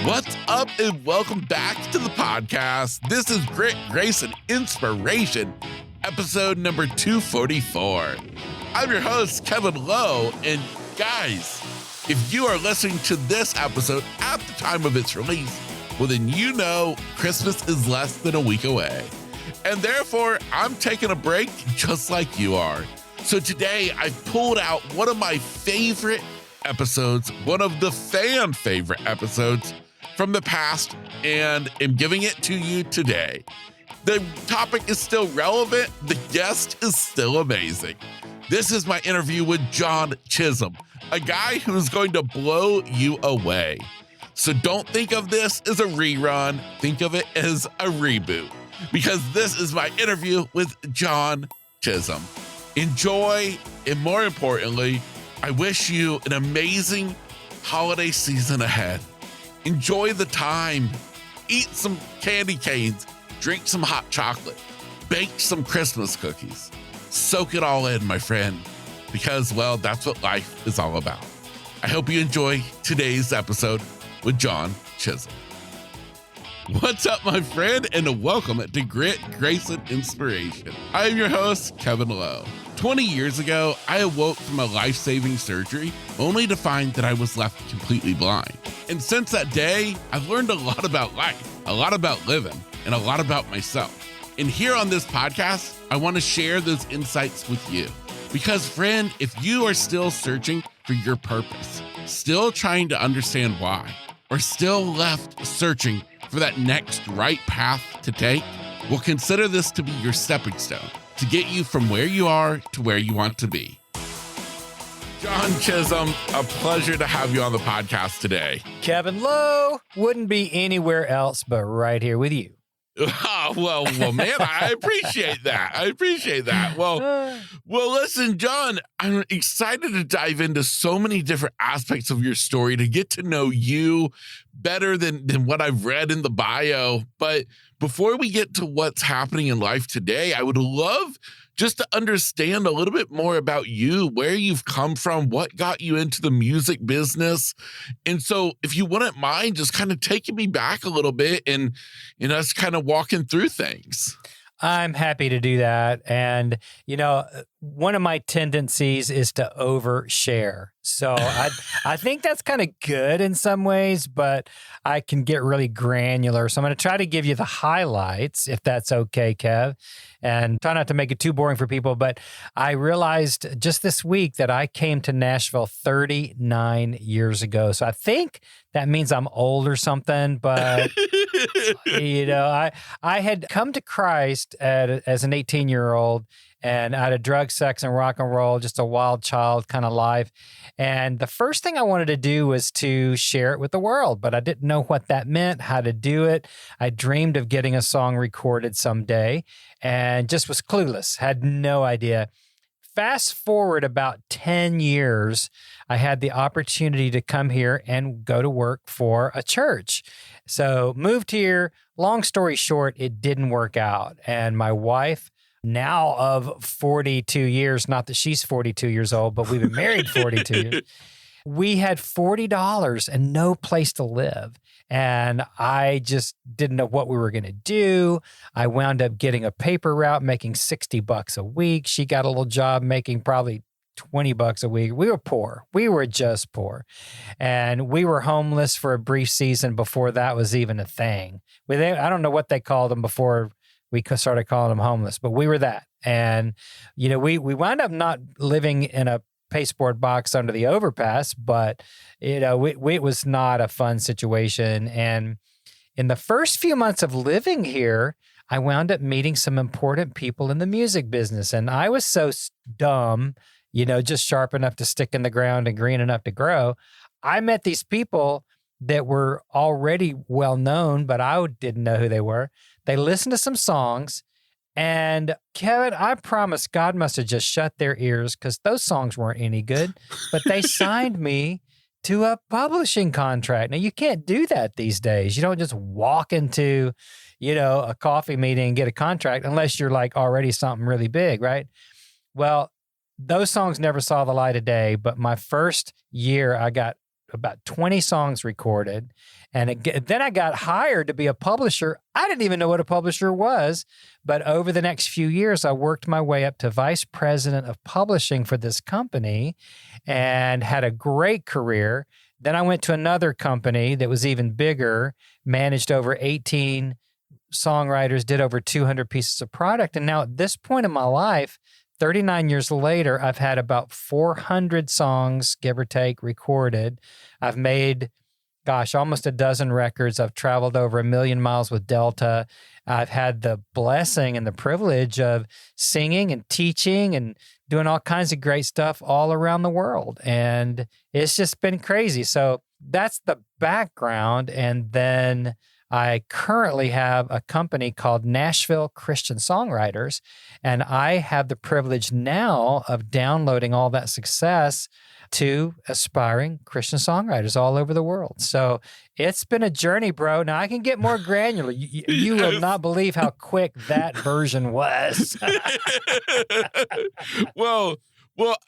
What's up, and welcome back to the podcast. This is Grit, Grace, and Inspiration, episode number 244. I'm your host, Kevin Lowe, and guys, if you are listening to this episode at the time of its release, well, then you know Christmas is less than a week away. And therefore, I'm taking a break just like you are. So today, I pulled out one of my favorite episodes, one of the fan favorite episodes from the past, and am giving it to you today. The topic is still relevant. The guest is still amazing. This is my interview with John Chisum, a guy who is going to blow you away. So don't think of this as a rerun. Think of it as a reboot, because this is my interview with John Chisum. Enjoy, and more importantly, I wish you an amazing holiday season ahead. Enjoy the time. Eat some candy canes. Drink some hot chocolate. Bake some Christmas cookies. Soak it all in, my friend, because, well, that's what life is all about. I hope you enjoy today's episode with John Chisum. What's up, my friend, and welcome to Grit, Grace, and Inspiration. I am your host, Kevin Lowe. 20 years ago, I awoke from a life-saving surgery only to find that I was left completely blind. And since that day, I've learned a lot about life, a lot about living, and a lot about myself. And here on this podcast, I want to share those insights with you. Because, friend, if you are still searching for your purpose, still trying to understand why, or still left searching for that next right path to take, well, consider this to be your stepping stone to get you from where you are to where you want to be. John Chisum, a pleasure to have you on the podcast today. Kevin Lowe, wouldn't be anywhere else but right here with you. Well, man, I appreciate that. Well, listen, John, I'm excited to dive into so many different aspects of your story to get to know you better than what I've read in the bio. But before we get to what's happening in life today, I would love just to understand a little bit more about you, where you've come from, what got you into the music business. And so if you wouldn't mind just kind of taking me back a little bit and us kind of walking through things. I'm happy to do that. And, one of my tendencies is to overshare. So I think that's kind of good in some ways, but I can get really granular. So I'm going to try to give you the highlights, if that's okay, Kev, and try not to make it too boring for people. But I realized just this week that I came to Nashville 39 years ago. So I think that means I'm old or something, but I had come to Christ as an 18-year-old, and I had a drug, sex, and rock and roll, just a wild child kind of life. And the first thing I wanted to do was to share it with the world, but I didn't know what that meant, how to do it. I dreamed of getting a song recorded someday and just was clueless, had no idea. Fast forward about 10 years, I had the opportunity to come here and go to work for a church. So moved here. Long story short, it didn't work out. And my wife, now of 42 years, not that she's 42 years old, but we've been married 42 years. We had $40 and no place to live. And I just didn't know what we were going to do. I wound up getting a paper route, making $60 a week. She got a little job making probably $20 a week. We were poor. We were just poor. And we were homeless for a brief season before that was even a thing. I don't know what they called them before we started calling them homeless, but we were that. And, we wound up not living in a pasteboard box under the overpass, but, it was not a fun situation. And in the first few months of living here, I wound up meeting some important people in the music business. And I was so dumb, just sharp enough to stick in the ground and green enough to grow. I met these people that were already well known, but I didn't know who they were. They listened to some songs, and Kevin, I promise God must have just shut their ears because those songs weren't any good, but they signed me to a publishing contract. Now, you can't do that these days. You don't just walk into, a coffee meeting and get a contract unless you're like already something really big, right? Well, those songs never saw the light of day, but my first year I got about 20 songs recorded. And then I got hired to be a publisher. I didn't even know what a publisher was. But over the next few years, I worked my way up to vice president of publishing for this company and had a great career. Then I went to another company that was even bigger, managed over 18 songwriters, did over 200 pieces of product. And now at this point in my life, 39 years later, I've had about 400 songs, give or take, recorded. I've made, almost a dozen records. I've traveled over 1 million miles with Delta. I've had the blessing and the privilege of singing and teaching and doing all kinds of great stuff all around the world. And it's just been crazy. So that's the background. And then I currently have a company called Nashville Christian Songwriters, and I have the privilege now of downloading all that success to aspiring Christian songwriters all over the world. So it's been a journey, bro. Now I can get more granular. You will not believe how quick that version was. Well,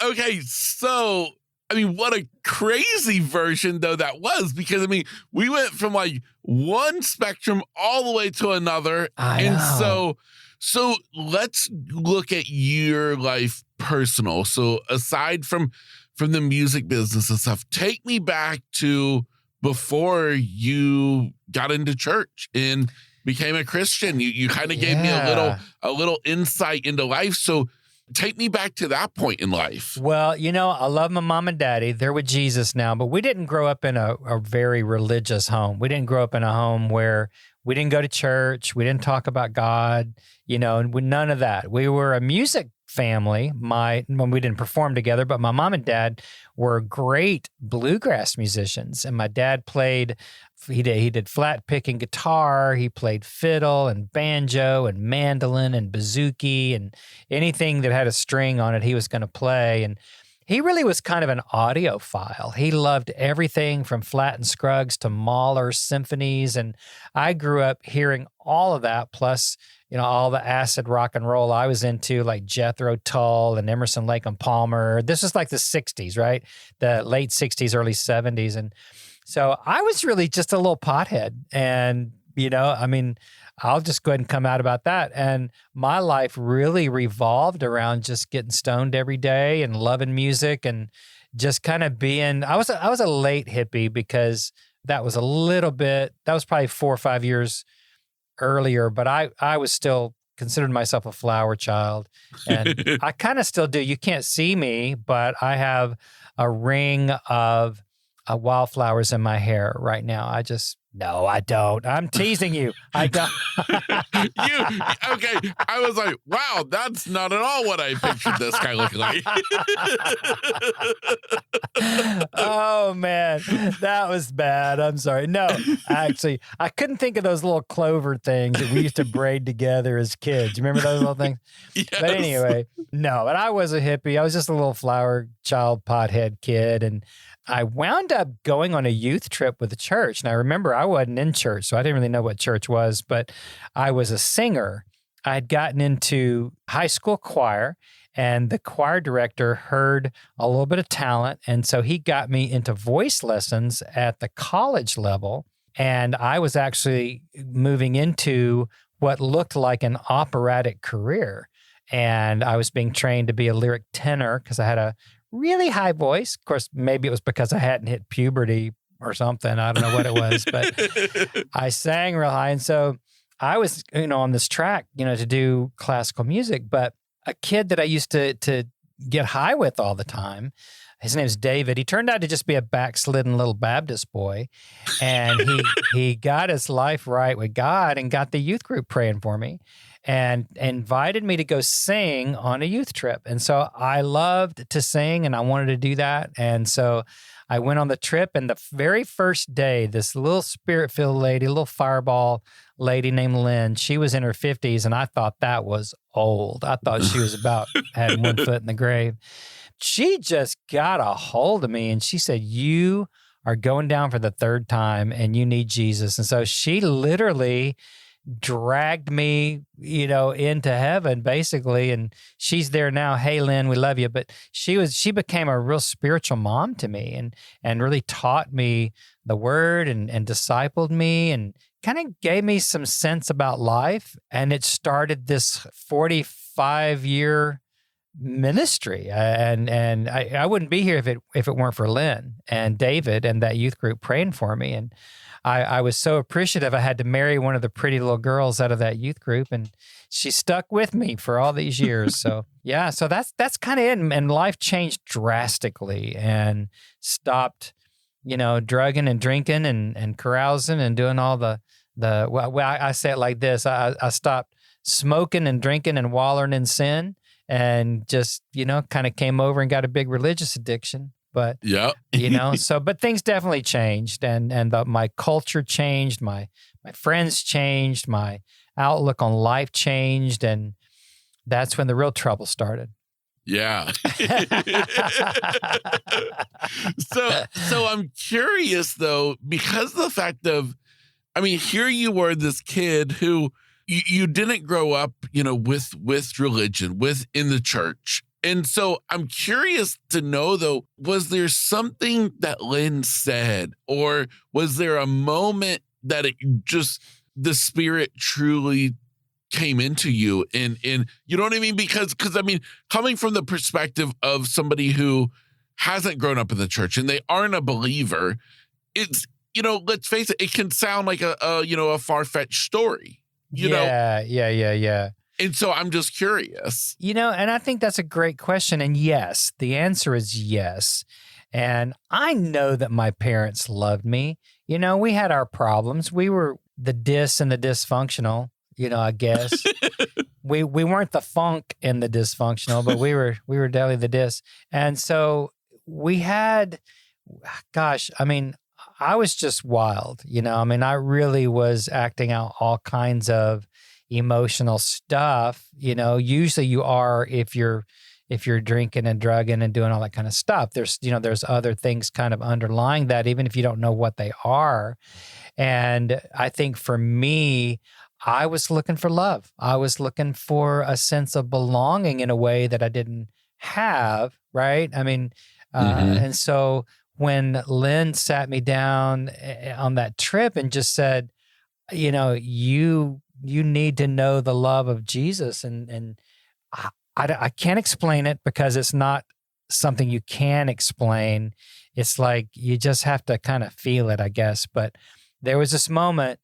okay. So, I mean, what a crazy version though that was, because I mean, we went from like one spectrum all the way to another. I know. So let's look at your life personal. So aside from the music business and stuff, take me back to before you got into church and became a Christian. You kind of gave me a little insight into life. So take me back to that point in life. Well, I love my mom and daddy. They're with Jesus now, but we didn't grow up in a very religious home. We didn't grow up in a home where we didn't go to church. We didn't talk about God, and none of that. We were a music family. When we didn't perform together, but my mom and dad were great bluegrass musicians. And my dad played, he did flat picking guitar. He played fiddle and banjo and mandolin and bouzouki and anything that had a string on it, he was going to play. And he really was kind of an audiophile. He loved everything from Flatt and Scruggs to Mahler symphonies. And I grew up hearing all of that, plus, all the acid rock and roll I was into, like Jethro Tull and Emerson, Lake and Palmer. This was like the 60s, right? The late 60s, early 70s. And so I was really just a little pothead. And, I'll just go ahead and come out about that. And my life really revolved around just getting stoned every day and loving music and just kind of being, I was a late hippie because that was probably 4 or 5 years earlier, but I was still considered myself a flower child. And I kind of still do. You can't see me, but I have a ring of wildflowers in my hair right now. No, I don't. I'm teasing you. I don't. Okay. I was like, wow, that's not at all what I pictured this guy looking like. Oh, man. That was bad. I'm sorry. No, actually, I couldn't think of those little clover things that we used to braid together as kids. You remember those little things? Yes. But anyway, no, but I was a hippie. I was just a little flower child, pothead kid. And I wound up going on a youth trip with the church. And I remember I wasn't in church, so I didn't really know what church was, but I was a singer. I had gotten into high school choir, and the choir director heard a little bit of talent. And so he got me into voice lessons at the college level. And I was actually moving into what looked like an operatic career. And I was being trained to be a lyric tenor because I had a really high voice. Of course, maybe it was because I hadn't hit puberty or something. I don't know what it was, but I sang real high. And so I was, on this track, to do classical music. But a kid that I used to get high with all the time, his name's David. He turned out to just be a backslidden little Baptist boy. And he got his life right with God and got the youth group praying for me and invited me to go sing on a youth trip. And so I loved to sing and I wanted to do that. And so I went on the trip, and the very first day, this little spirit-filled lady, little fireball lady named Lynn, she was in her 50s, and I thought that was old. I thought she was had one foot in the grave. She just got a hold of me and she said, "You are going down for the third time and you need Jesus." And so she literally dragged me, into heaven basically. And she's there now. Hey, Lynn, we love you. But she became a real spiritual mom to me and really taught me the word and discipled me and kind of gave me some sense about life. And it started this 45-year ministry. And I wouldn't be here if it weren't for Lynn and David and that youth group praying for me. And I was so appreciative. I had to marry one of the pretty little girls out of that youth group, and she stuck with me for all these years. So yeah, so that's kind of it. And life changed drastically and stopped, drugging and drinking and carousing and doing all I say it like this. I stopped smoking and drinking and wallowing in sin and just, kind of came over and got a big religious addiction. But, yeah, but things definitely changed and my culture changed, my friends changed, my outlook on life changed. And that's when the real trouble started. Yeah. So I'm curious though, because of the fact of, here you were this kid who you didn't grow up, with religion, in the church. And so I'm curious to know, though, was there something that Lynn said, or was there a moment that the Spirit truly came into you? And you know what I mean? Because coming from the perspective of somebody who hasn't grown up in the church and they aren't a believer, it's, let's face it, it can sound like a far-fetched story. Yeah. And so I'm just curious. And I think that's a great question. And yes, the answer is yes. And I know that my parents loved me. We had our problems. We were the dis and the dysfunctional, I guess. we weren't the funk and the dysfunctional, but we were definitely the dis. And so we had, I was just wild, I really was acting out all kinds of emotional stuff. Usually you are if you're drinking and drugging and doing all that kind of stuff. There's other things kind of underlying that, even if you don't know what they are. And I think for me, I was looking for love. I was looking for a sense of belonging in a way that I didn't have, right? And so when Lynn sat me down on that trip and just said, you need to know the love of Jesus. And I can't explain it because it's not something you can explain. It's like you just have to kind of feel it, I guess. But there was this moment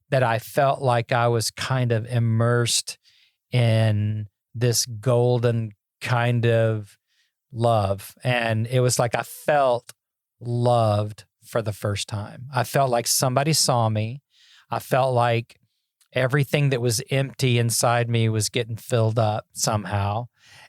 that I felt like I was kind of immersed in this golden kind of love. And it was like I felt loved for the first time. I felt like somebody saw me. I felt like everything that was empty inside me was getting filled up somehow.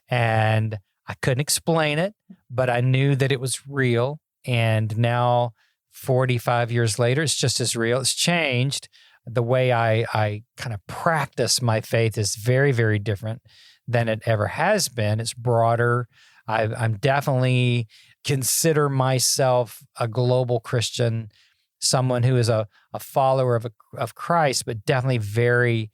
And I couldn't explain it, but I knew that it was real. And now, 45 years later, it's just as real. It's changed. The way I kind of practice my faith is very, very different than it ever has been. It's broader. I'm definitely consider myself a global Christian, someone who is a follower of Christ, but definitely very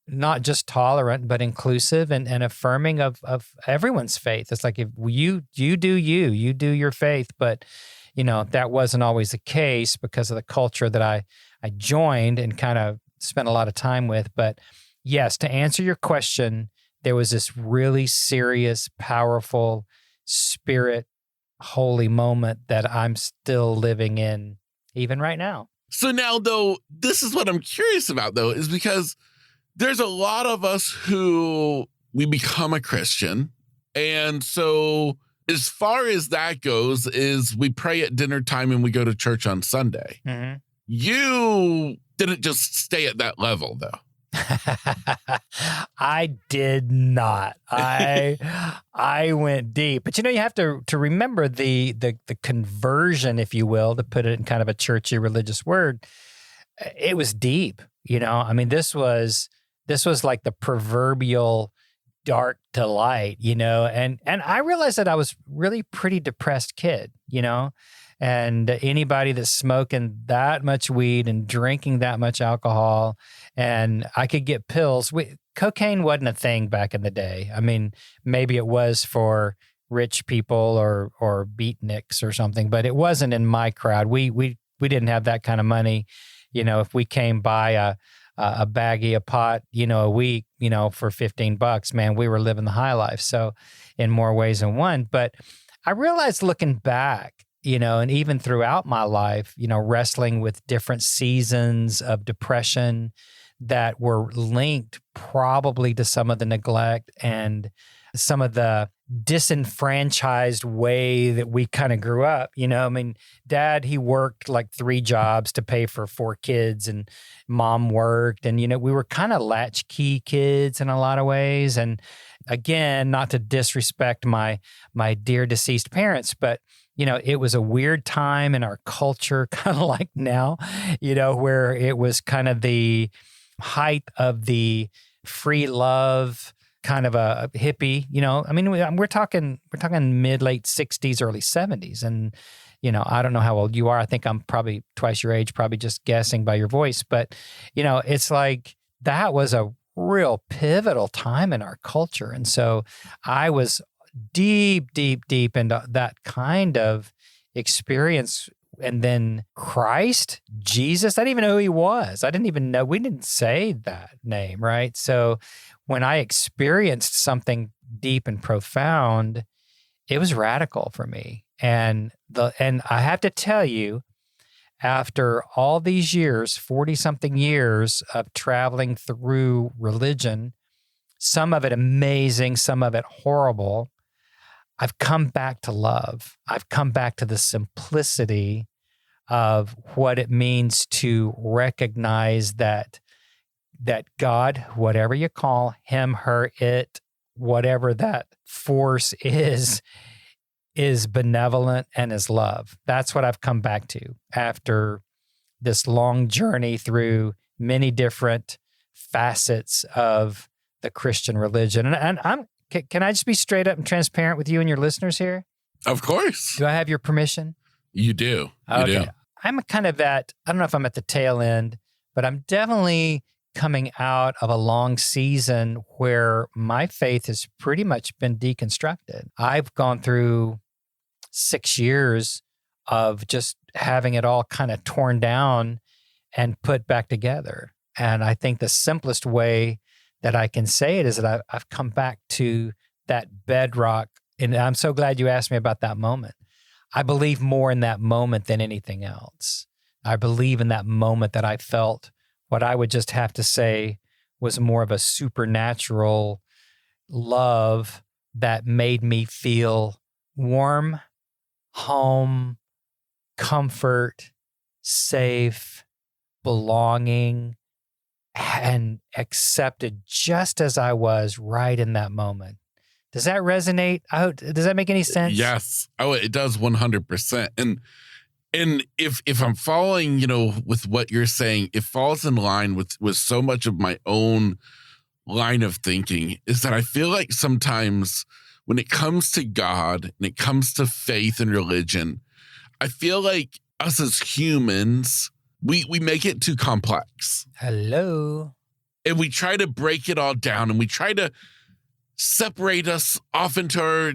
not just tolerant, but inclusive and affirming of everyone's faith. It's like if you do your faith, but that wasn't always the case because of the culture that I joined and kind of spent a lot of time with. But yes, to answer your question, there was this really serious, powerful, spirit, holy moment that I'm still living in even right now. So now, though, this is what I'm curious about, though, is because there's a lot of us who we become a Christian. And so as far as that goes, is we pray at dinner time and we go to church on Sunday. Mm-hmm. You didn't just stay at that level, though. I did not. I went deep. But you have to remember the conversion, if you will, to put it in kind of a churchy religious word. It was deep. This was like the proverbial dark to light, and I realized that I was really pretty depressed kid, And anybody that's smoking that much weed and drinking that much alcohol, and I could get pills. Cocaine wasn't a thing back in the day. I mean, maybe it was for rich people or beatniks or something, but it wasn't in my crowd. We didn't have that kind of money. If we came by a baggie of pot, a week, for $15, man, we were living the high life. So in more ways than one. But I realized looking back, and even throughout my life, wrestling with different seasons of depression that were linked probably to some of the neglect and some of the disenfranchised way that we kind of grew up. Dad, he worked like 3 jobs to pay for 4 kids, and mom worked. And, we were kind of latchkey kids in a lot of ways. And again, not to disrespect my dear deceased parents, but it was a weird time in our culture, kind of like now, where it was kind of the height of the free love, kind of a hippie, we're talking mid-late 60s, early 70s. And, I don't know how old you are. I think I'm probably twice your age, probably just guessing by your voice. But, it's like that was a real pivotal time in our culture. And so I was deep into that kind of experience. And then Christ, Jesus, I didn't even know who he was. I didn't even know, we didn't say that name, right? So when I experienced something deep and profound, it was radical for me. And I have to tell you, after all these years, 40-something years of traveling through religion, some of it amazing, some of it horrible, I've come back to love. I've come back to the simplicity of what it means to recognize that God, whatever you call him, her, it, whatever that force is benevolent and is love. That's what I've come back to after this long journey through many different facets of the Christian religion. And can I just be straight up and transparent with you and your listeners here? Of course. Do I have your permission? You do. You do. I'm kind of I don't know if I'm at the tail end, but I'm definitely coming out of a long season where my faith has pretty much been deconstructed. I've gone through 6 years of just having it all kind of torn down and put back together. And I think the simplest way that I can say it is that I've come back to that bedrock. And I'm so glad you asked me about that moment. I believe more in that moment than anything else. I believe in that moment that I felt what I would just have to say was more of a supernatural love that made me feel warm, home, comfort, safe, belonging, and accepted just as I was right in that moment. Does that resonate? Does that make any sense? Yes. Oh, it does 100%. And if I'm following, with what you're saying, it falls in line with so much of my own line of thinking, is that I feel like sometimes when it comes to God and it comes to faith and religion, I feel like us as humans, we make it too complex. Hello. And we try to break it all down, and we try to separate us off into our,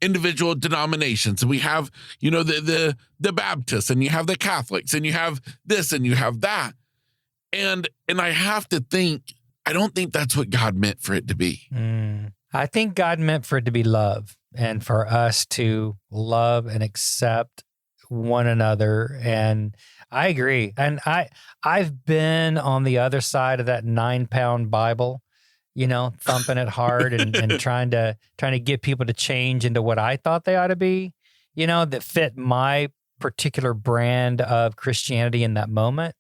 individual denominations. And we have, the Baptists, and you have the Catholics, and you have this and you have that. And I have to think, I don't think that's what God meant for it to be. I think God meant for it to be love, and for us to love and accept one another. And I agree. And I've been on the other side of that 9-pound Bible, thumping it hard and trying to get people to change into what I thought they ought to be, that fit my particular brand of Christianity in that moment.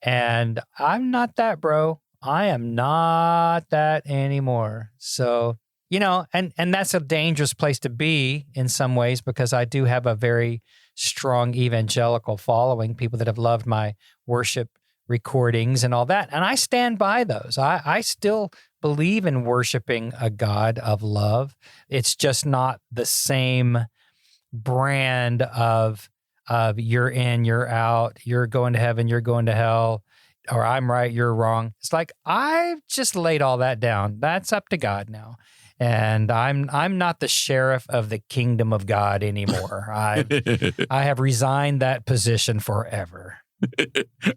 And I'm not that, bro. I am not that anymore. So, and that's a dangerous place to be in some ways, because I do have a very strong evangelical following, people that have loved my worship recordings and all that. And I stand by those. I still believe in worshiping a God of love. It's just not the same brand of of you're in, you're out, you're going to heaven, you're going to hell, or I'm right, you're wrong. It's like, I've just laid all that down. That's up to God now. And I'm not the sheriff of the kingdom of God anymore. I have resigned that position forever.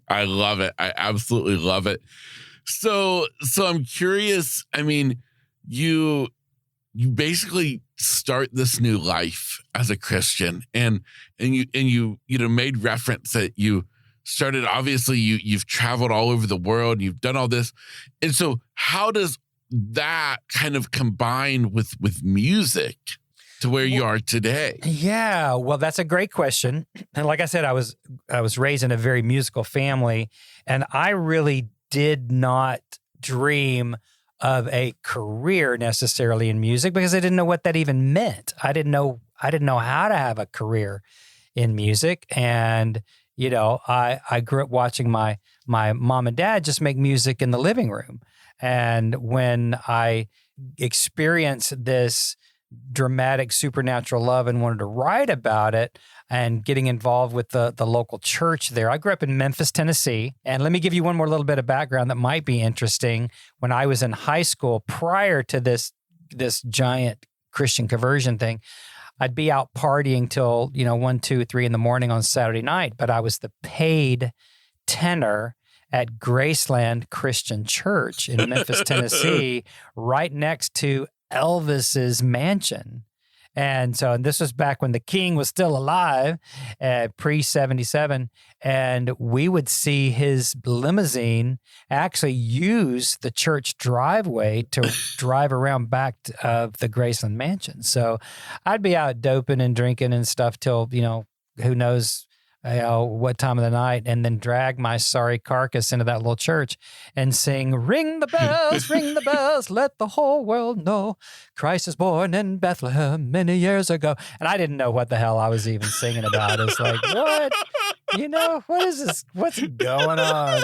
I love it. I absolutely love it. So I'm curious. I mean, you basically start this new life as a Christian, and you made reference that you started. Obviously, you've traveled all over the world. You've done all this, and so how does that kind of combine with music to where you are today? Yeah, well, that's a great question. And like I said, I was raised in a very musical family, and I really did not dream of a career necessarily in music because I didn't know what that even meant. I didn't know how to have a career in music. And, I grew up watching my mom and dad just make music in the living room. And when I experienced this dramatic supernatural love and wanted to write about it and getting involved with the local church there. I grew up in Memphis, Tennessee. And let me give you one more little bit of background that might be interesting. When I was in high school, prior to this giant Christian conversion thing, I'd be out partying till, 1, 2, 3 in the morning on Saturday night, but I was the paid tenor at Graceland Christian Church in Memphis, Tennessee, right next to Elvis's mansion. And this was back when the king was still alive, pre-77. And we would see his limousine actually use the church driveway to drive around back of the Graceland mansion. So I'd be out doping and drinking and stuff till, who knows what time of the night, and then drag my sorry carcass into that little church and sing, ring the bells, let the whole world know Christ is born in Bethlehem many years ago. And I didn't know what the hell I was even singing about. It's like, what? What is this? What's going on?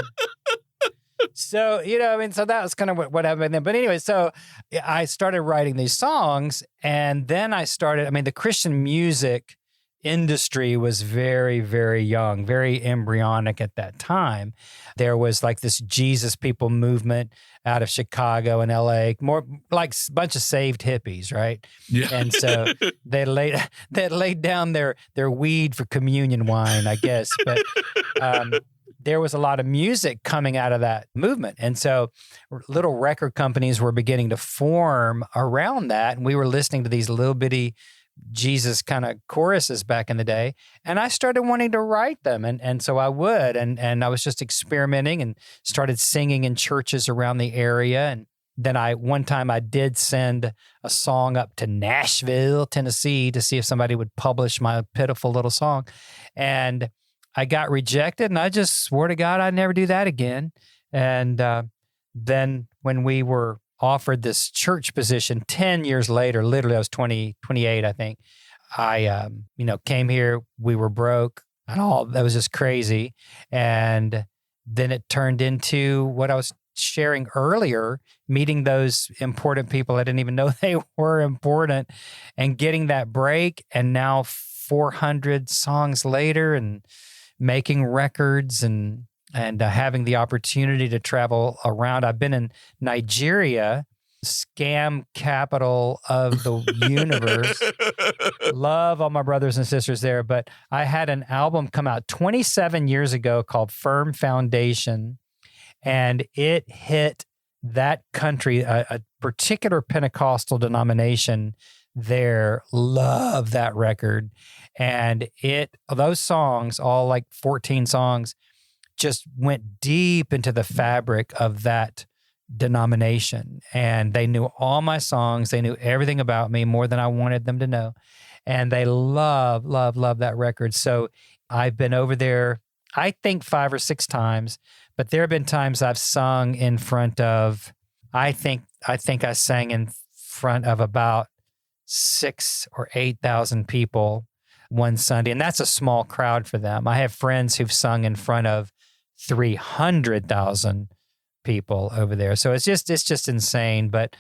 So, so that was kind of what happened then. But anyway, so I started writing these songs, and then the Christian music industry was very, very young, very embryonic at that time. There was like this Jesus people movement out of Chicago and LA, more like a bunch of saved hippies, right? Yeah. And so they laid down their weed for communion wine, I guess. But there was a lot of music coming out of that movement. And so little record companies were beginning to form around that. And we were listening to these little bitty Jesus kind of choruses back in the day. And I started wanting to write them. And so I would, and I was just experimenting and started singing in churches around the area. And then one time I did send a song up to Nashville, Tennessee to see if somebody would publish my pitiful little song. And I got rejected, and I just swore to God I'd never do that again. And then when we were offered this church position 10 years later, literally I was 28, I think. I, came here, we were broke and all, that was just crazy. And then it turned into what I was sharing earlier, meeting those important people I didn't even know they were important and getting that break. And now 400 songs later and making records and having the opportunity to travel around. I've been in Nigeria, scam capital of the universe. Love all my brothers and sisters there. But I had an album come out 27 years ago called Firm Foundation, and it hit that country, a particular Pentecostal denomination there. Love that record. And those songs, all like 14 songs, just went deep into the fabric of that denomination. And they knew all my songs. They knew everything about me, more than I wanted them to know. And they love that record. So I've been over there, I think 5 or 6 times, but there have been times I've sung in front of, I think I sang in front of about 6,000 or 8,000 people one Sunday. And that's a small crowd for them. I have friends who've sung in front of 300,000 people over there. So it's just insane. But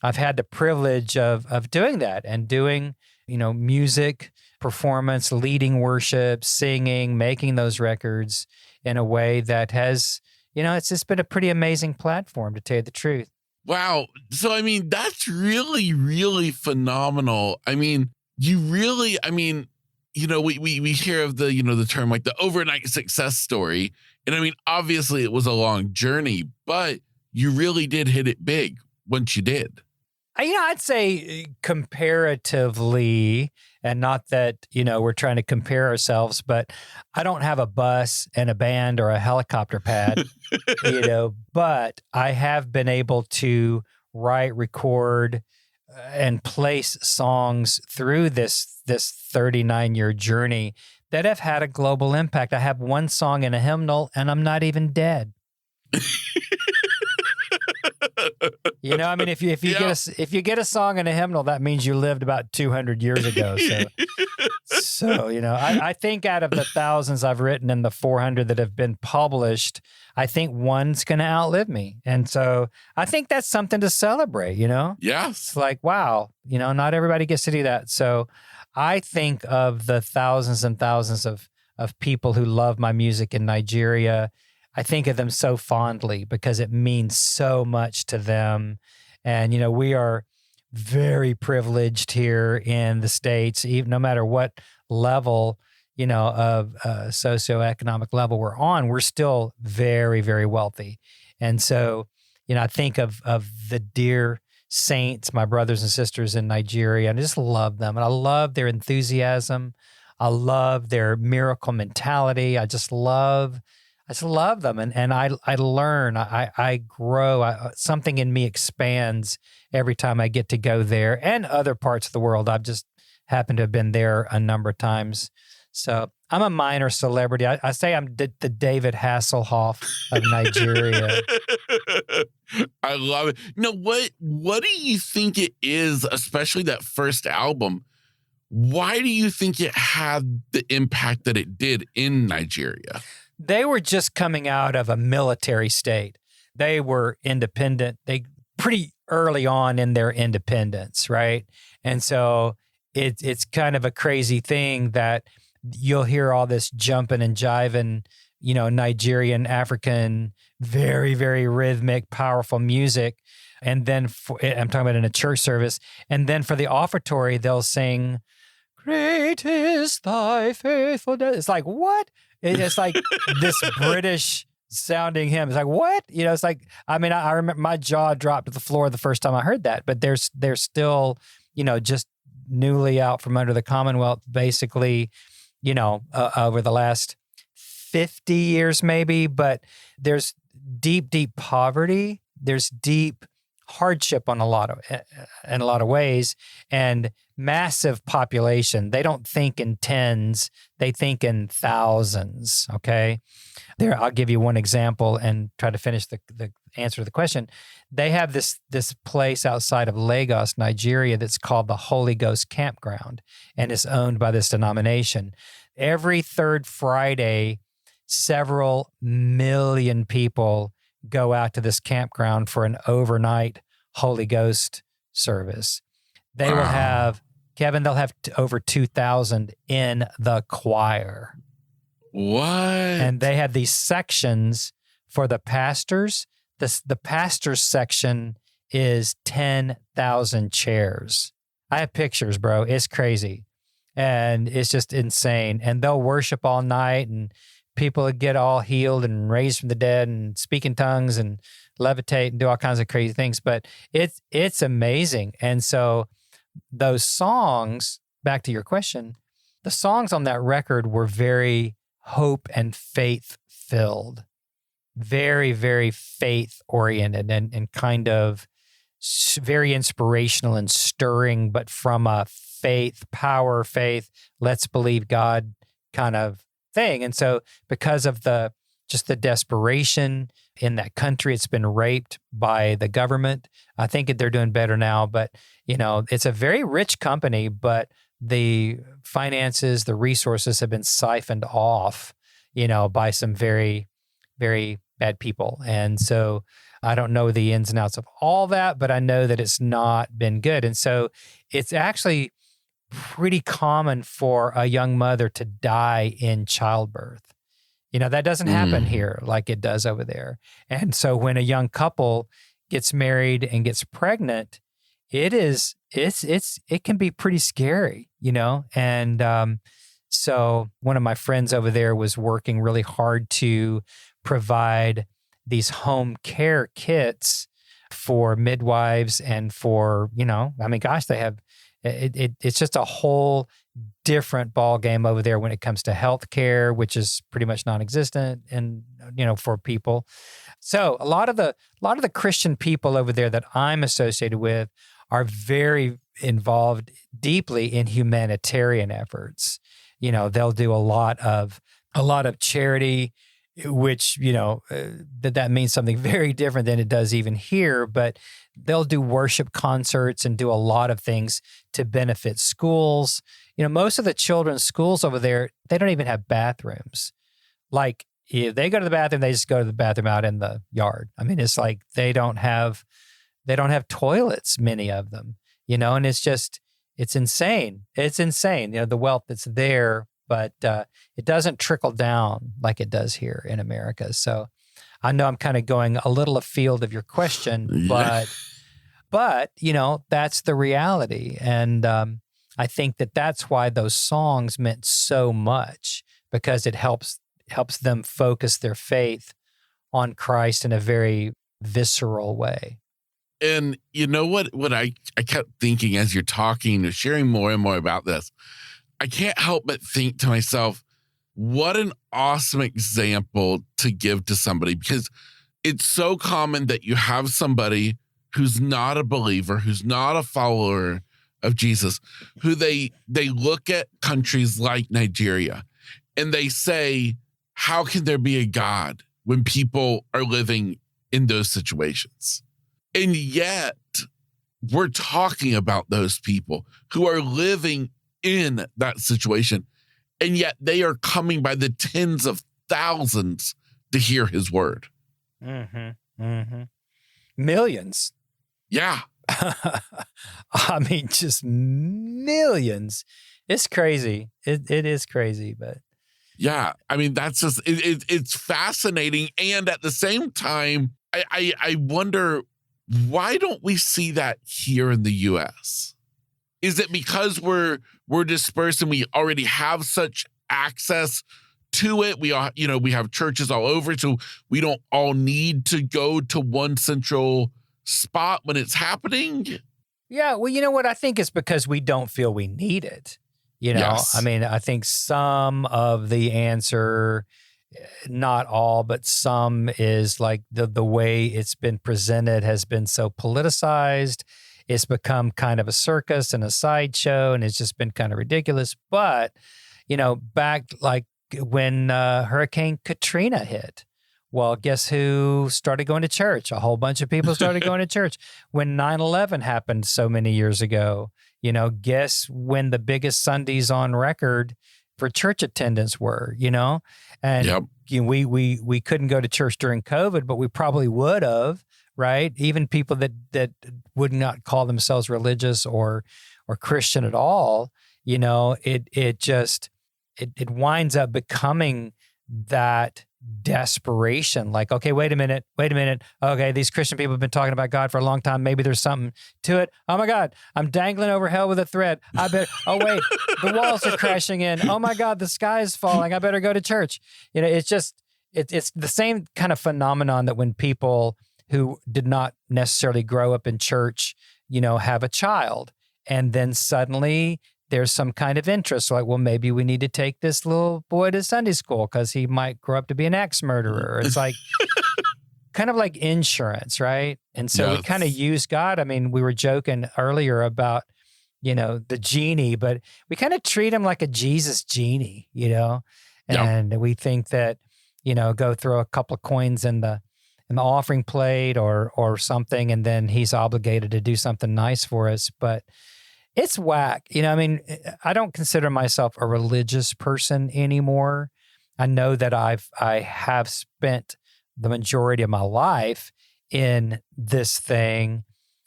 I've had the privilege of doing that and doing music, performance, leading worship, singing, making those records in a way that has, it's just been a pretty amazing platform, to tell you the truth. Wow. So, I mean, that's really, really phenomenal. I mean, we hear of the term like the overnight success story. And I mean, obviously it was a long journey, but you really did hit it big once you did. I'd say comparatively, and not that, we're trying to compare ourselves, but I don't have a bus and a band or a helicopter pad, but I have been able to write, record, and place songs through this 39-year journey that have had a global impact. I have one song in a hymnal, and I'm not even dead. If you get a song in a hymnal, that means you lived about 200 years ago. So I think out of the thousands I've written and the 400 that have been published, I think one's going to outlive me. And so I think that's something to celebrate, Yes. It's like, wow, not everybody gets to do that. So I think of the thousands and thousands of people who love my music in Nigeria. I think of them so fondly because it means so much to them. And, we are very privileged here in the States, even no matter what level, of socioeconomic level we're on, we're still very, very wealthy. And so, I think of the dear saints, my brothers and sisters in Nigeria, and I just love them. And I love their enthusiasm. I love their miracle mentality. I just love them. And I learn, I grow, something in me expands every time I get to go there, and other parts of the world. I've just happened to have been there a number of times. So I'm a minor celebrity. I say I'm the David Hasselhoff of Nigeria. I love it. What do you think it is, especially that first album? Why do you think it had the impact that it did in Nigeria? They were just coming out of a military state. They were independent. They pretty early on in their independence, right? And so it's kind of a crazy thing that you'll hear all this jumping and jiving, Nigerian, African, very, very rhythmic, powerful music. And then I'm talking about in a church service. And then for the offertory, they'll sing, "Great is thy faithfulness." It's like, what? It's like this British sounding hymn. It's like, what? It's like, I remember my jaw dropped to the floor the first time I heard that, but they're still, just newly out from under the Commonwealth, basically, over the last 50 years maybe, but there's deep, deep poverty. There's deep hardship in a lot of ways, and massive population. They don't think in tens, they think in thousands. Okay. I'll give you one example and try to finish the answer to the question. They have this place outside of Lagos, Nigeria, that's called the Holy Ghost Campground, and it's owned by this denomination. Every third Friday, several million people go out to this campground for an overnight Holy Ghost service. They will have, Kevin, they'll have over 2,000 in the choir. What? And they have these sections for the pastors. The pastor's section is 10,000 chairs. I have pictures, bro. It's crazy. And it's just insane. And they'll worship all night, and people get all healed and raised from the dead and speak in tongues and levitate and do all kinds of crazy things. But it's amazing. And so those songs, back to your question, the songs on that record were very hope and faith filled, very, very faith oriented, and kind of very inspirational and stirring, but from a faith, let's believe God kind of thing. And so because of the desperation in that country, it's been raped by the government. I think they're doing better now, but it's a very rich company, but the finances, the resources have been siphoned off, by some very, very bad people. And so I don't know the ins and outs of all that, but I know that it's not been good. And so it's actually pretty common for a young mother to die in childbirth. That doesn't happen here like it does over there. And so when a young couple gets married and gets pregnant, it can be pretty scary, And so one of my friends over there was working really hard to provide these home care kits for midwives and for, they have, it's just a whole different ball game over there when it comes to healthcare, which is pretty much non-existent and, for people. So a lot of the Christian people over there that I'm associated with are very involved deeply in humanitarian efforts. They'll do a lot of charity, which, that means something very different than it does even here, but they'll do worship concerts and do a lot of things to benefit schools. Most of the children's schools over there, they don't even have bathrooms. Like, if they go to the bathroom, they just go to the bathroom out in the yard. I mean, it's like they don't have toilets, many of them, and it's insane. It's insane, the wealth that's there, but it doesn't trickle down like it does here in America. So I know I'm kind of going a little afield of your question, but that's the reality. And I think that's why those songs meant so much, because it helps them focus their faith on Christ in a very visceral way. And what I kept thinking as you're talking, sharing more and more about this, I can't help but think to myself, what an awesome example to give to somebody, because it's so common that you have somebody who's not a believer, who's not a follower of Jesus, who they look at countries like Nigeria and they say, how can there be a God when people are living in those situations? And yet we're talking about those people who are living in that situation, and yet they are coming by the tens of thousands to hear his word. Millions. Yeah. I mean, just millions. It's crazy. It is crazy, but. Yeah. I mean, that's just, it's fascinating. And at the same time, I wonder, why don't we see that here in the U.S.? Is it because we're dispersed and we already have such access to it? We have churches all over, so we don't all need to go to one central spot when it's happening? Yeah, well, you know what? I think it's because we don't feel we need it. Yes. I mean, I think some of the answer, not all, but some, is like the way it's been presented has been so politicized. It's become kind of a circus and a sideshow, and it's just been kind of ridiculous. But, back like when Hurricane Katrina hit, well, guess who started going to church? A whole bunch of people started going to church. When 9/11 happened so many years ago, guess when the biggest Sundays on record for church attendance were, And Yep. We couldn't go to church during COVID, but we probably would have, right? Even people that would not call themselves religious or Christian at all, it winds up becoming that desperation. Like, okay, wait a minute. Okay, these Christian people have been talking about God for a long time. Maybe there's something to it. Oh my God, I'm dangling over hell with a thread. I bet. Oh wait, the walls are crashing in. Oh my God, the sky is falling. I better go to church. It's the same kind of phenomenon that when people who did not necessarily grow up in church, have a child, and then suddenly there's some kind of interest, like, well, maybe we need to take this little boy to Sunday school because he might grow up to be an axe murderer. It's like kind of like insurance, right? And so we kind of use God. I mean, we were joking earlier about, the genie, but we kind of treat him like a Jesus genie, and we think that, go throw a couple of coins in the offering plate or something, and then he's obligated to do something nice for us. But it's whack. I don't consider myself a religious person anymore. I know that I have spent the majority of my life in this thing.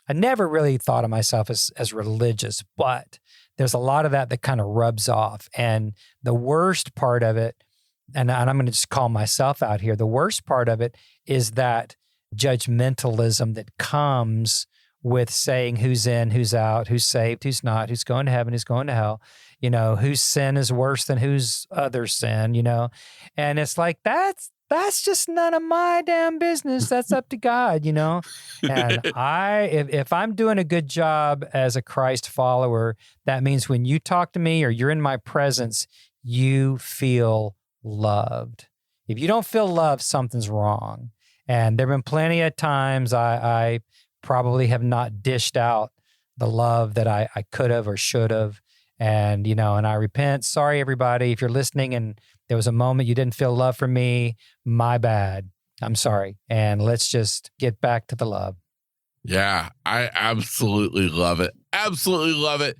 I never really thought of myself as religious, but there's a lot of that kind of rubs off. And the worst part of it, and I'm going to just call myself out here, the worst part of it is that judgmentalism that comes with saying who's in, who's out, who's saved, who's not, who's going to heaven, who's going to hell, whose sin is worse than whose other sin, and it's like, that's just none of my damn business. That's up to God, and if I'm doing a good job as a Christ follower, that means when you talk to me or you're in my presence, you feel loved. If you don't feel loved, something's wrong. And there have been plenty of times I probably have not dished out the love that I could have or should have. And, and I repent. Sorry, everybody. If you're listening and there was a moment you didn't feel love from me, my bad. I'm sorry. And let's just get back to the love. Yeah, I absolutely love it. Absolutely love it.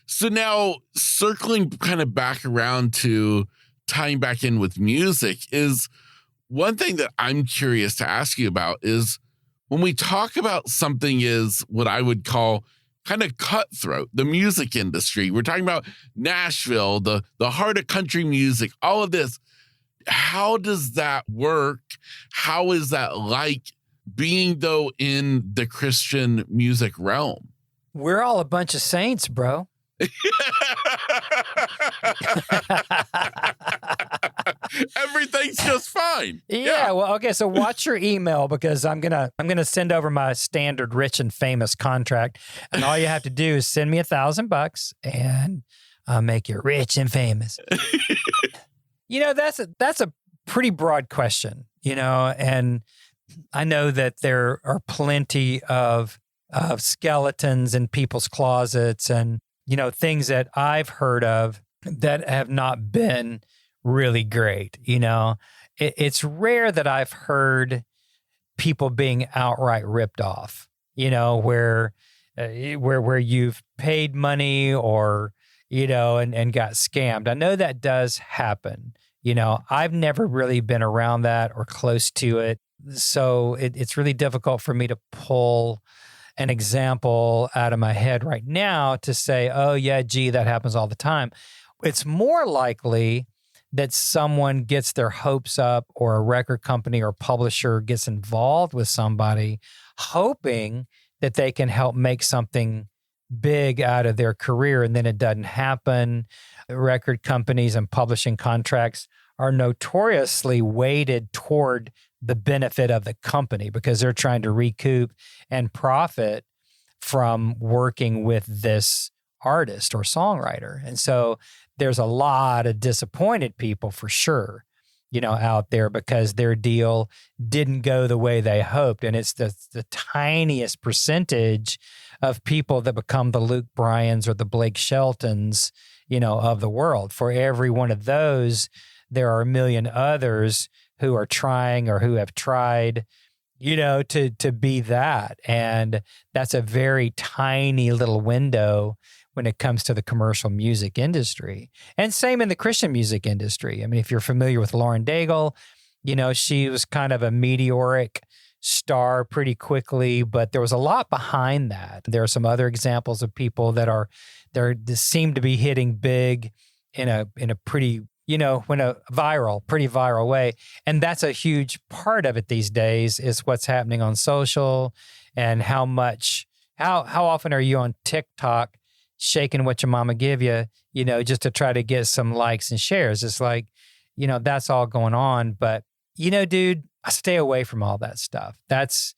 So now circling kind of back around to tying back in with music is one thing that I'm curious to ask you about is when we talk about something is what I would call kind of cutthroat, the music industry. We're talking about Nashville, the heart of country music, all of this. How does that work? How is that like being, though, in the Christian music realm? We're all a bunch of saints, bro. Everything's just fine. Yeah. Well, okay. So watch your email because I'm gonna send over my standard rich and famous contract, and all you have to do is send me $1,000 and I'll make you rich and famous. That's a pretty broad question, and I know that there are plenty of skeletons in people's closets and things that I've heard of that have not been really great. It's rare that I've heard people being outright ripped off, where you've paid money or, and got scammed. I know that does happen. I've never really been around that or close to it. So it's really difficult for me to pull an example out of my head right now to say, oh yeah, gee, that happens all the time. It's more likely that someone gets their hopes up or a record company or publisher gets involved with somebody hoping that they can help make something big out of their career, and then it doesn't happen. Record companies and publishing contracts are notoriously weighted toward the benefit of the company because they're trying to recoup and profit from working with this artist or songwriter. And so there's a lot of disappointed people for sure, out there because their deal didn't go the way they hoped. And it's the tiniest percentage of people that become the Luke Bryans or the Blake Sheltons, of the world. For every one of those, there are a million others who are trying or who have tried, to be that. And that's a very tiny little window when it comes to the commercial music industry. And same in the Christian music industry. I mean, if you're familiar with Lauren Daigle, she was kind of a meteoric star pretty quickly, but there was a lot behind that. There are some other examples of people that seem to be hitting big in a pretty, in a pretty viral way. And that's a huge part of it these days is what's happening on social and how often are you on TikTok shaking what your mama give you, just to try to get some likes and shares. It's like, that's all going on. But, dude, I stay away from all that stuff. That's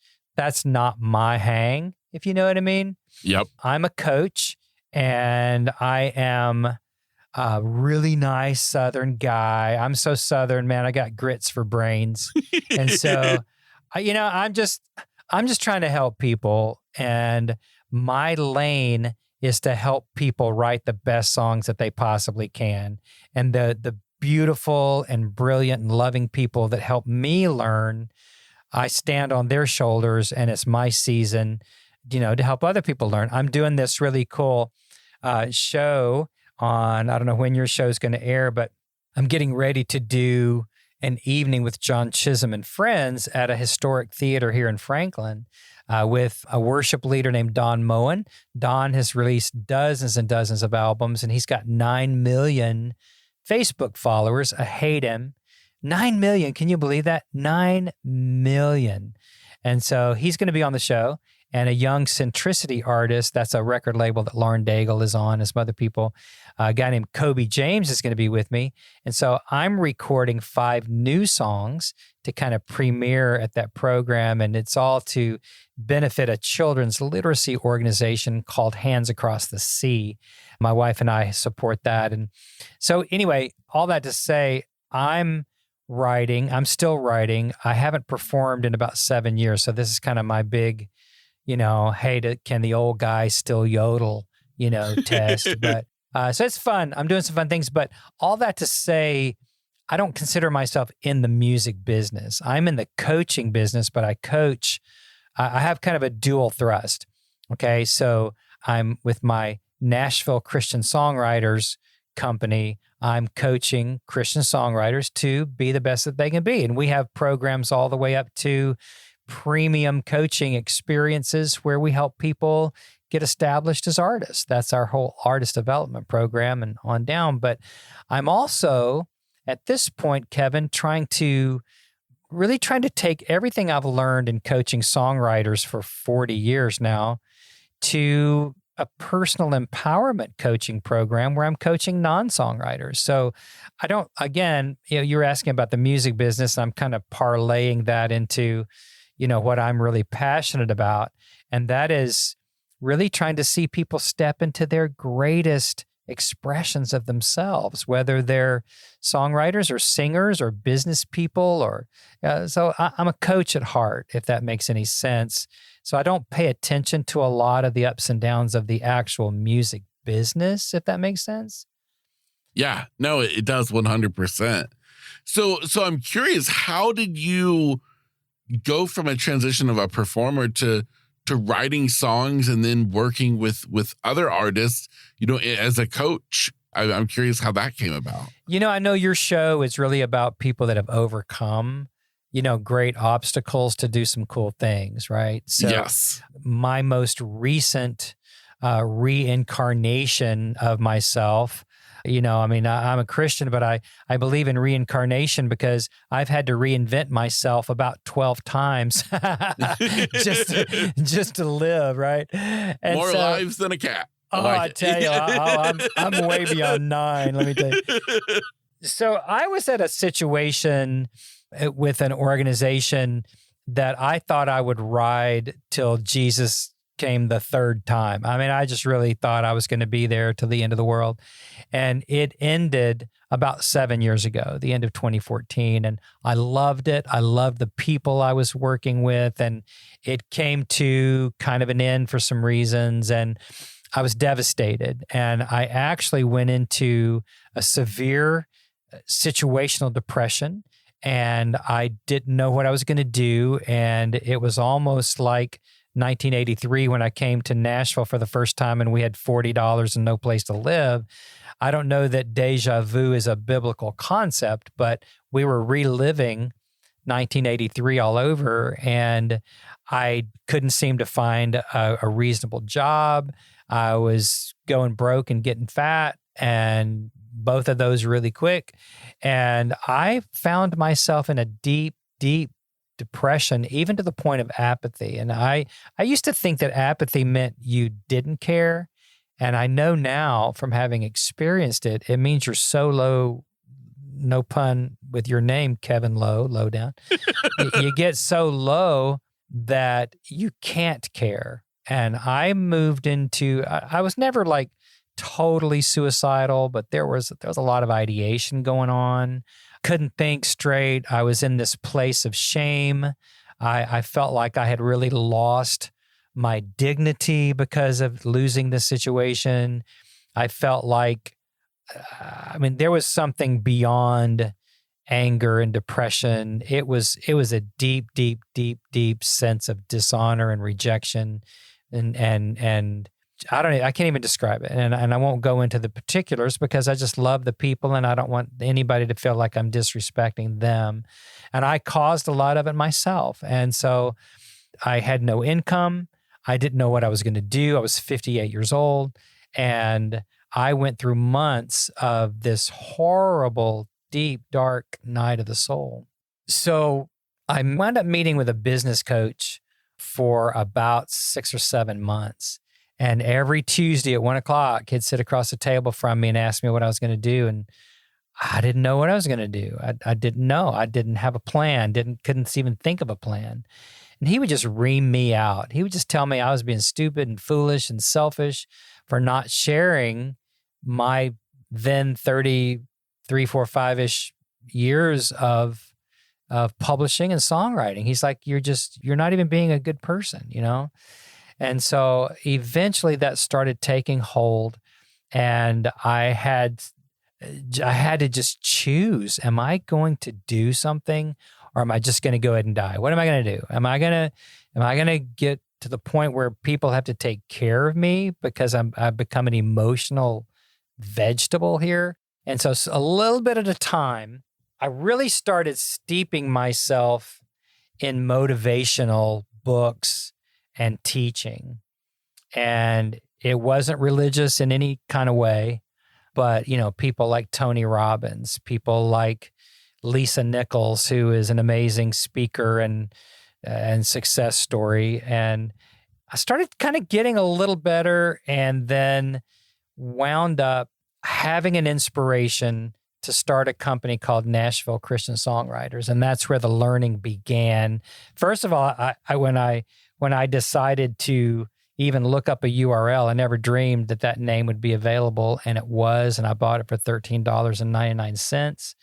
not my hang, if you know what I mean. Yep. I'm a coach and I am a really nice Southern guy. I'm so Southern, man. I got grits for brains. And so, I'm just trying to help people. And my lane is to help people write the best songs that they possibly can. And the beautiful and brilliant and loving people that help me learn, I stand on their shoulders and it's my season, to help other people learn. I'm doing this really cool show on, I don't know when your show is going to air, but I'm getting ready to do an evening with John Chisum and friends at a historic theater here in Franklin. with a worship leader named Don Moen. Don has released dozens and dozens of albums, and he's got 9 million Facebook followers. I hate him. 9 million. Can you believe that? 9 million. And so he's going to be on the show. And a young centricity artist, that's a record label that Lauren Daigle is on, and some other people. A guy named Kobe James is going to be with me. And so I'm recording 5 new songs to kind of premiere at that program. And it's all to benefit a children's literacy organization called Hands Across the Sea. My wife and I support that. And so anyway, all that to say, I'm still writing. I haven't performed in about 7 years. So this is kind of my big, hey, can the old guy still yodel, test. But so it's fun. I'm doing some fun things. But all that to say, I don't consider myself in the music business. I'm in the coaching business, but I coach. I have kind of a dual thrust. Okay. So I'm with my Nashville Christian Songwriters company. I'm coaching Christian songwriters to be the best that they can be. And we have programs all the way up to premium coaching experiences where we help people get established as artists. That's our whole artist development program and on down. But I'm also, at this point, Kevin, trying to take everything I've learned in coaching songwriters for 40 years now to a personal empowerment coaching program where I'm coaching non-songwriters. So I don't, again, you're asking about the music business, and I'm kind of parlaying that into, what I'm really passionate about. And that is really trying to see people step into their greatest expressions of themselves, whether they're songwriters or singers or business people or, so I'm a coach at heart, if that makes any sense. So I don't pay attention to a lot of the ups and downs of the actual music business, if that makes sense. Yeah, no, it does 100%. So I'm curious, how did you go from a transition of a performer to writing songs and then working with other artists, as a coach? I'm curious how that came about. I know your show is really about people that have overcome, great obstacles to do some cool things, right? So yes. My most recent reincarnation of myself, I'm a Christian, but I believe in reincarnation because I've had to reinvent myself about 12 times just to live, right? And more lives than a cat. I tell you, I'm way beyond 9, let me tell you. So I was at a situation with an organization that I thought I would ride till Jesus came the third time. I just really thought I was going to be there till the end of the world. And it ended about 7 years ago, the end of 2014. And I loved it. I loved the people I was working with. And it came to kind of an end for some reasons. And I was devastated. And I actually went into a severe situational depression. And I didn't know what I was going to do. And it was almost like 1983 when I came to Nashville for the first time and we had $40 and no place to live. I don't know that deja vu is a biblical concept, but we were reliving 1983 all over, and I couldn't seem to find a reasonable job. I was going broke and getting fat, and both of those really quick. And I found myself in a deep, deep depression, even to the point of apathy. And I used to think that apathy meant you didn't care. And I know now from having experienced it, it means you're so low, no pun with your name, Kevin Lowe, low down. You get so low that you can't care. And I moved into, I was never like totally suicidal, but there was a lot of ideation going on. Couldn't think straight. I was in this place of shame. I felt like I had really lost my dignity because of losing the situation. I felt like, there was something beyond anger and depression. It was a deep, deep, deep, deep sense of dishonor and rejection, and I can't even describe it. And I won't go into the particulars because I just love the people and I don't want anybody to feel like I'm disrespecting them. And I caused a lot of it myself. And so I had no income. I didn't know what I was going to do. I was 58 years old. And I went through months of this horrible, deep, dark night of the soul. So I wound up meeting with a business coach for about 6 or 7 months. And every Tuesday at 1:00, he'd sit across the table from me and ask me what I was going to do. And I didn't know what I was going to do. I didn't know. I didn't have a plan, couldn't even think of a plan. And he would just ream me out. He would just tell me I was being stupid and foolish and selfish for not sharing my then 33, 4, 5-ish years of publishing and songwriting. He's like, you're not even being a good person, you know? And so eventually that started taking hold, and I had to just choose, am I going to do something, or am I just going to go ahead and die? What am I going to do? Am I going to get to the point where people have to take care of me because I've become an emotional vegetable here? And so a little bit at a time, I really started steeping myself in motivational books and teaching. And it wasn't religious in any kind of way, but, you know, people like Tony Robbins, people like Lisa Nichols, who is an amazing speaker and success story. And I started kind of getting a little better, and then wound up having an inspiration to start a company called Nashville Christian Songwriters. And that's where the learning began. First of all, when I decided to even look up a URL, I never dreamed that name would be available, and it was, and I bought it for $13.99.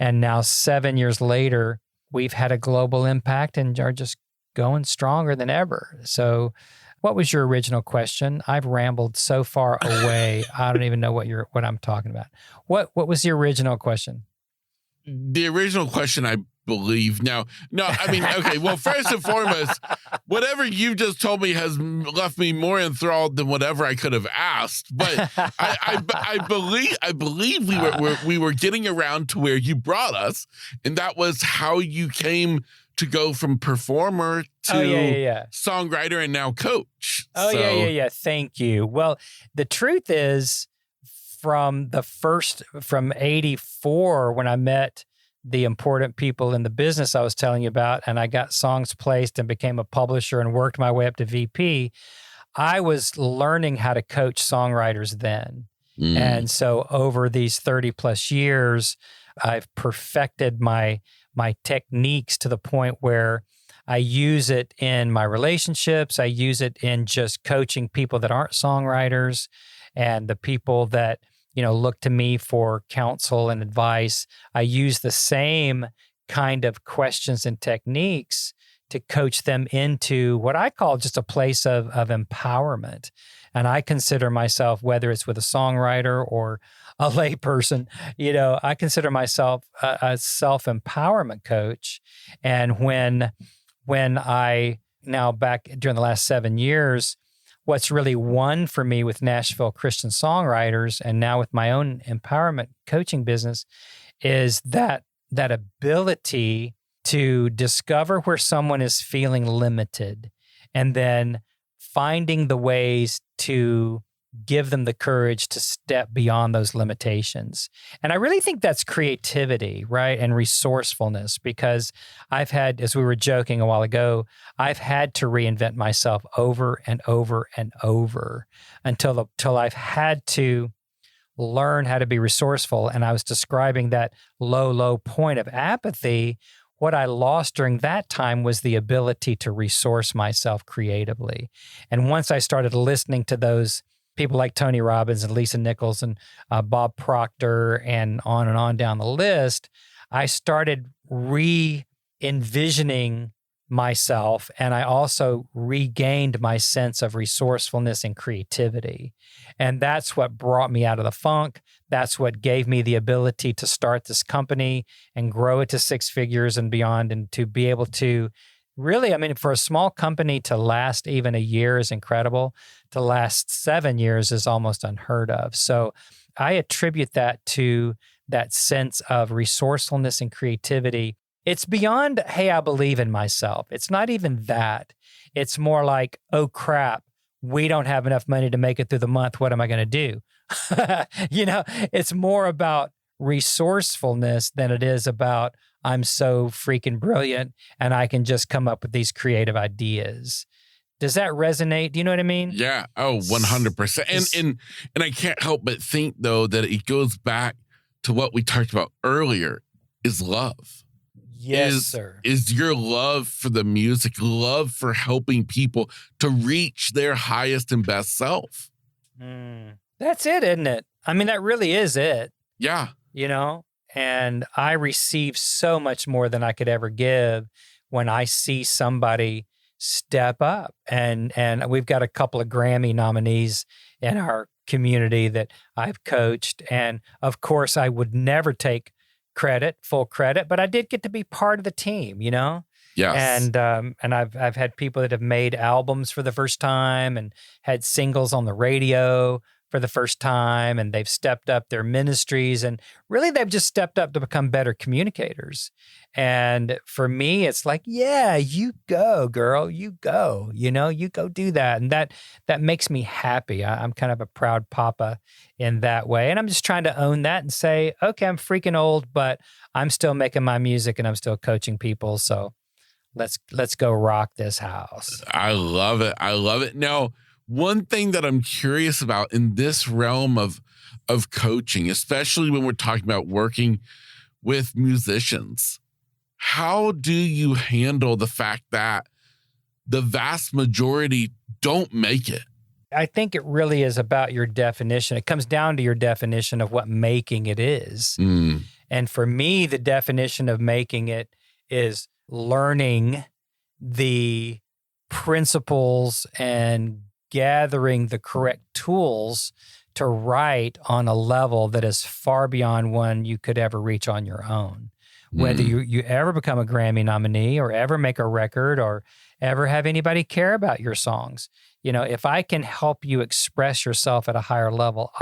And now 7 years later, we've had a global impact and are just going stronger than ever. So what was your original question? I've rambled so far away. I don't even know what I'm talking about. What was the original question? The original question, I believe. No, I mean, okay. Well, first and foremost, whatever you just told me has left me more enthralled than whatever I could have asked. But I believe we were getting around to where you brought us, and that was how you came to go from performer to songwriter and now coach. Yeah. Thank you. Well, the truth is, from 84, when I met the important people in the business I was telling you about, and I got songs placed and became a publisher and worked my way up to VP, I was learning how to coach songwriters then. And so over these 30 plus years, I've perfected my techniques to the point where I use it in my relationships. I use it in just coaching people that aren't songwriters, and the people that, you know, look to me for counsel and advice. I use the same kind of questions and techniques to coach them into what I call just a place of empowerment. And I consider myself, whether it's with a songwriter or a lay person, you know, I consider myself a self-empowerment coach. And when I now, back during the last 7 years, what's really won for me with Nashville Christian Songwriters and now with my own empowerment coaching business is that ability to discover where someone is feeling limited, and then finding the ways to give them the courage to step beyond those limitations. And I really think that's creativity, right? And resourcefulness, because I've had, as we were joking a while ago, I've had to reinvent myself over and over and over until I've had to learn how to be resourceful. And I was describing that low point of apathy. What I lost during that time was the ability to resource myself creatively. And once I started listening to those people like Tony Robbins and Lisa Nichols and Bob Proctor and on down the list, I started re-envisioning myself, and I also regained my sense of resourcefulness and creativity. And that's what brought me out of the funk. That's what gave me the ability to start this company and grow it to 6 figures and beyond, and to be able to really, I mean, for a small company to last even a year is incredible. To last 7 years is almost unheard of. So I attribute that to that sense of resourcefulness and creativity. it's beyond, hey, I believe in myself. It's not even that. It's more like, oh crap, we don't have enough money to make it through the month. What am I going to do? It's more about resourcefulness than it is about, I'm so freaking brilliant and I can just come up with these creative ideas. Does that resonate? Do you know what I mean? Yeah. Oh, 100%. And I can't help but think, though, that it goes back to what we talked about earlier, is love. Yes, sir. Is your love for the music, love for helping people to reach their highest and best self. That's it, isn't it? I mean, that really is it. Yeah. And I receive so much more than I could ever give when I see somebody step up. And we've got a couple of Grammy nominees in our community that I've coached. And of course, I would never take full credit, but I did get to be part of the team, Yes. And I've had people that have made albums for the first time and had singles on the radio for the first time, and they've stepped up their ministries, and really they've just stepped up to become better communicators. And for me, it's like, yeah, you go, girl, you go, you go do that. And that makes me happy. I'm kind of a proud papa in that way. And I'm just trying to own that and say, okay, I'm freaking old, but I'm still making my music and I'm still coaching people. So let's go rock this house. I love it. I love it. Now, one thing that I'm curious about in this realm of coaching, especially when we're talking about working with musicians, how do you handle the fact that the vast majority don't make it? I think it really is about your definition. It comes down to your definition of what making it is. And for me, the definition of making it is learning the principles and gathering the correct tools to write on a level that is far beyond one you could ever reach on your own. Whether you ever become a Grammy nominee or ever make a record or ever have anybody care about your songs. If I can help you express yourself at a higher level,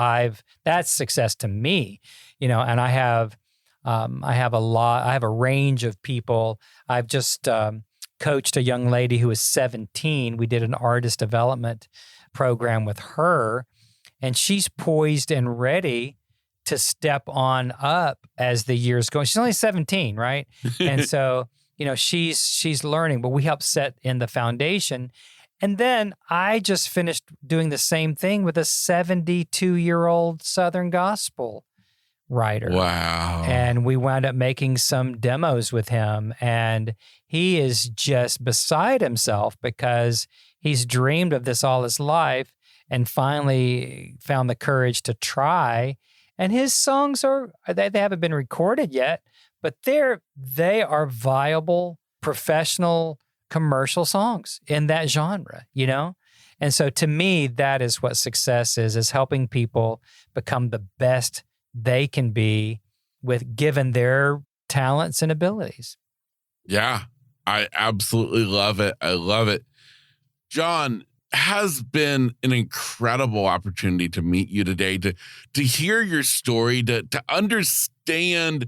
that's success to me. And I have a range of people. I've just coached a young lady who was 17. We did an artist development program with her, and she's poised and ready to step on up as the years go. She's only 17, right? And so, she's learning, but we help set in the foundation. And then I just finished doing the same thing with a 72-year-old Southern gospel writer. Wow. And we wound up making some demos with him, and he is just beside himself because he's dreamed of this all his life and finally found the courage to try. And his songs they haven't been recorded yet, but they are viable, professional, commercial songs in that genre, And so to me, that is what success is helping people become the best they can be given their talents and abilities. Yeah, I absolutely love it. I love it. John, has been an incredible opportunity to meet you today, to hear your story, to understand,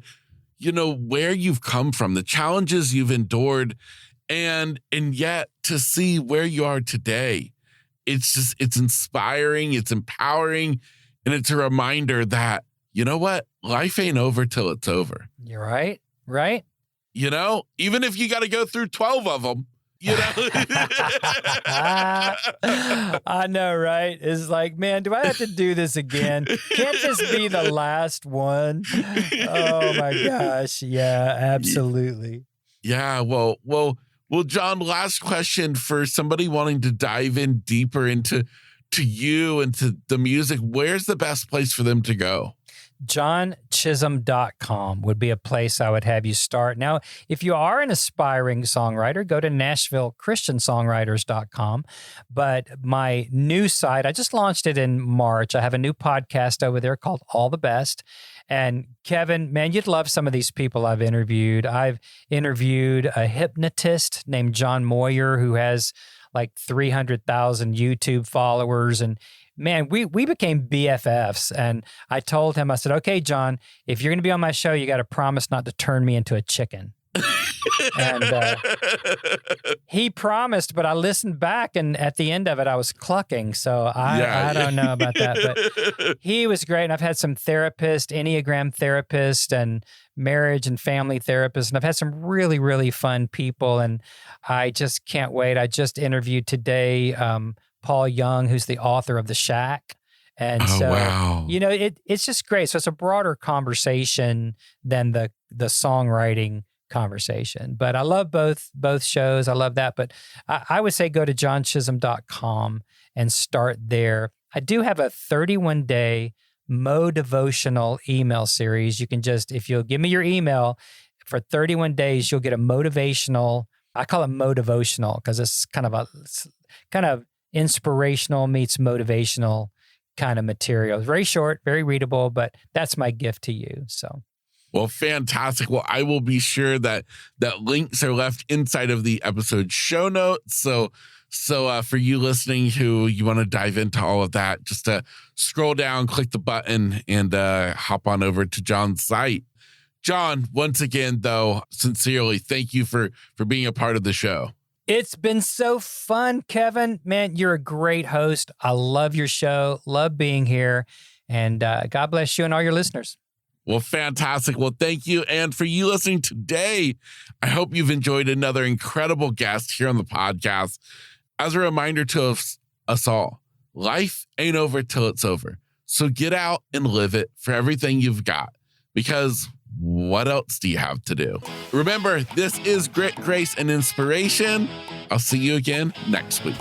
where you've come from, the challenges you've endured, and yet to see where you are today. It's inspiring, it's empowering, and it's a reminder that, you know what? Life ain't over till it's over. You're right. Right? Even if you got to go through 12 of them, I know, right? It's like, man, do I have to do this again? Can't this be the last one? Oh my gosh. Yeah, absolutely. Yeah. Well, John, last question for somebody wanting to dive in deeper into you and to the music. Where's the best place for them to go? JohnChisum.com would be a place I would have you start. Now, if you are an aspiring songwriter, go to NashvilleChristianSongwriters.com. But my new site, I just launched it in March. I have a new podcast over there called All the Best. And Kevin, man, you'd love some of these people I've interviewed. I've interviewed a hypnotist named John Moyer who has like 300,000 YouTube followers. And man, we became BFFs. And I told him, I said, okay, John, if you're going to be on my show, you got to promise not to turn me into a chicken. And he promised, but I listened back, and at the end of it, I was clucking. So I don't know about that, but he was great. And I've had some therapists, Enneagram therapists, and marriage and family therapists, and I've had some really, really fun people. And I just can't wait. I just interviewed today Paul Young, who's the author of The Shack. And wow. You know, it's just great. So it's a broader conversation than the songwriting conversation. But I love both shows. I love that. But I would say go to johnchisum.com and start there. I do have a 31-day motivational email series. You can just, if you'll give me your email for 31 days, you'll get a motivational, I call it motivational because it's kind of inspirational meets motivational kind of material. It's very short, very readable, but that's my gift to you. So. Well, fantastic. Well, I will be sure that links are left inside of the episode show notes. So for you listening who you want to dive into all of that, just scroll down, click the button, and hop on over to John's site. John, once again, though, sincerely, thank you for being a part of the show. It's been so fun, Kevin. Man, you're a great host. I love your show. Love being here. And God bless you and all your listeners. Well, fantastic. Well, thank you. And for you listening today, I hope you've enjoyed another incredible guest here on the podcast. As a reminder to us all, life ain't over till it's over. So get out and live it for everything you've got, because what else do you have to do? Remember, this is Grit, Grace, and Inspiration. I'll see you again next week.